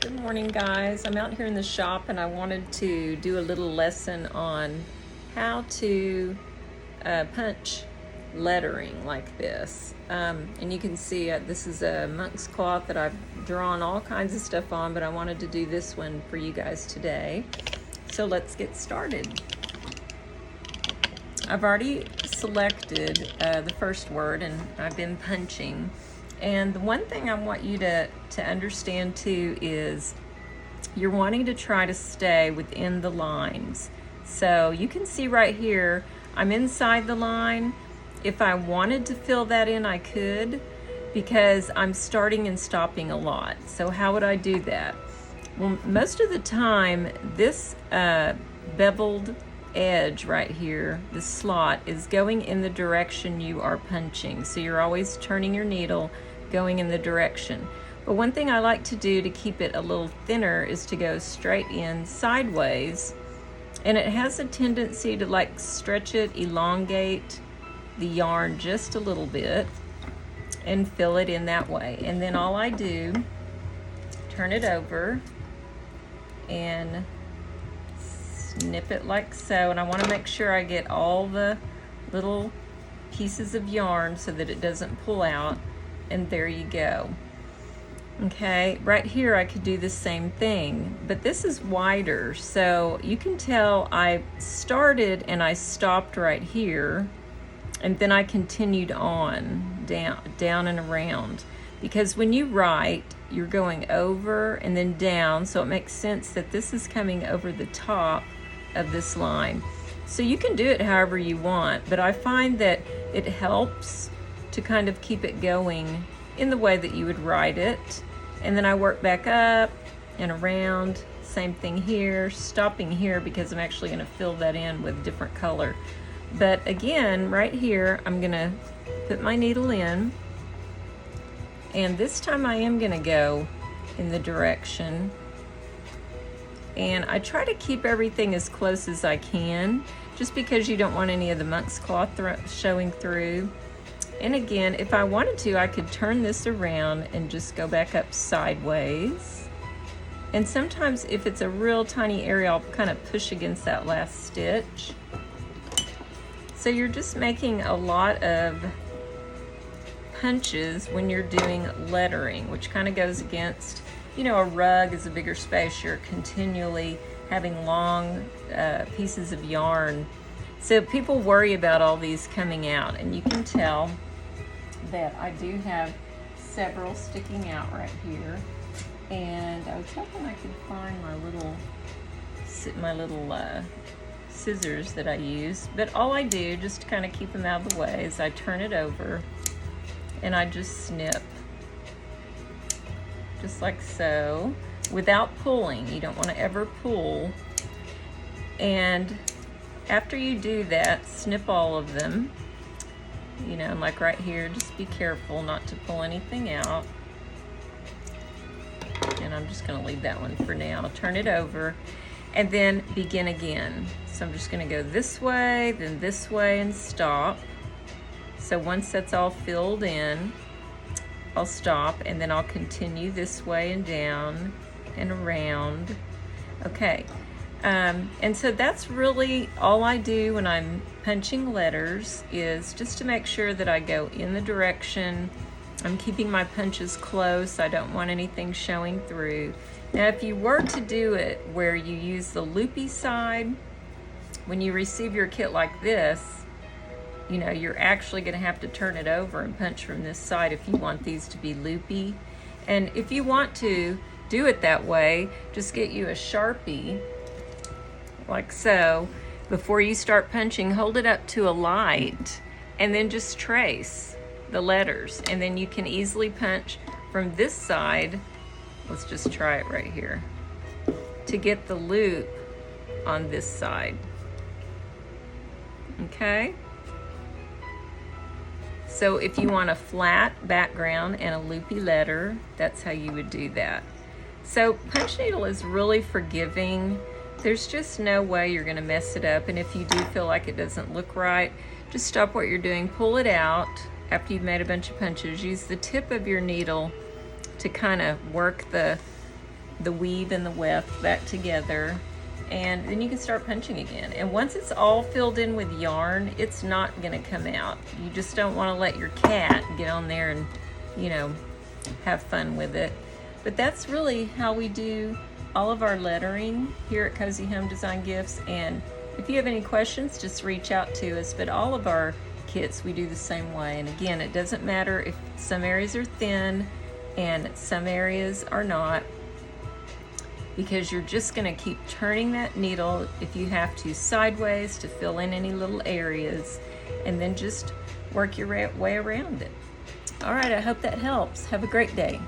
Good morning, guys. I'm out here in the shop and I wanted to do a little lesson on how to punch lettering like this. And you can see this is a monk's cloth that I've drawn all kinds of stuff on, but I wanted to do this one for you guys today. So let's get started. I've already selected the first word and I've been punching. And the one thing I want you to understand too is you're wanting to try to stay within the lines. So you can see right here, I'm inside the line. If I wanted to fill that in, I could, because I'm starting and stopping a lot. So how would I do that? Well, most of the time, this beveled edge right here, the slot, is going in the direction you are punching. So you're always turning your needle going in the direction. But one thing I like to do to keep it a little thinner is to go straight in sideways, and it has a tendency to like stretch it, elongate the yarn just a little bit and fill it in that way. And then all I do, turn it over and snip it like so, and I want to make sure I get all the little pieces of yarn so that it doesn't pull out, and there you go. Okay, right here I could do the same thing, but this is wider, so you can tell I started and I stopped right here, and then I continued on down and around, because when you write you're going over and then down, so it makes sense that this is coming over the top of this line. So you can do it however you want, but I find that it helps to kind of keep it going in the way that you would write it. And then I work back up and around, same thing here, stopping here because I'm actually going to fill that in with different color. But again, right here, I'm going to put my needle in, and this time I am going to go in the direction, and I try to keep everything as close as I can, just because you don't want any of the monk's cloth showing through. And again, if I wanted to, I could turn this around and just go back up sideways. And sometimes if it's a real tiny area, I'll kind of push against that last stitch. So you're just making a lot of punches when you're doing lettering, which kind of goes against, you know, a rug is a bigger space. You're continually having long pieces of yarn. So people worry about all these coming out, and you can tell that I do have several sticking out right here. And I was hoping I could find my little scissors that I use, but all I do, just to kind of keep them out of the way, is I turn it over and I just snip, just like so, without pulling. You don't want to ever pull. And after you do that, snip all of them, you know, and like right here, just be careful not to pull anything out. And I'm just going to leave that one for now. Turn it over and then begin again. So I'm just going to go this way, then this way, and stop. So once that's all filled in, I'll stop, and then I'll continue this way and down and around. Okay. And so that's really all I do when I'm punching letters, is just to make sure that I go in the direction. I'm keeping my punches close. I don't want anything showing through. Now, if you were to do it where you use the loopy side, when you receive your kit like this, you know, you're actually going to have to turn it over and punch from this side if you want these to be loopy. And if you want to do it that way, just get you a Sharpie, like so. Before you start punching, hold it up to a light and then just trace the letters, and then you can easily punch from this side. Let's just try it right here to get the loop on this side. Okay, so if you want a flat background and a loopy letter, that's how you would do that. So punch needle is really forgiving. There's just no way you're going to mess it up, and if you do feel like it doesn't look right, just stop what you're doing, pull it out after you've made a bunch of punches. Use the tip of your needle to kind of work the the weave and the weft back together, and then you can start punching again. And once it's all filled in with yarn, it's not gonna come out. You just don't wanna let your cat get on there and, you know, have fun with it. But that's really how we do all of our lettering here at Cozy Home Design Gifts. And if you have any questions, just reach out to us. But all of our kits, we do the same way. And again, it doesn't matter if some areas are thin and some areas are not, because you're just gonna keep turning that needle, if you have to, sideways to fill in any little areas, and then just work your way around it. All right, I hope that helps. Have a great day.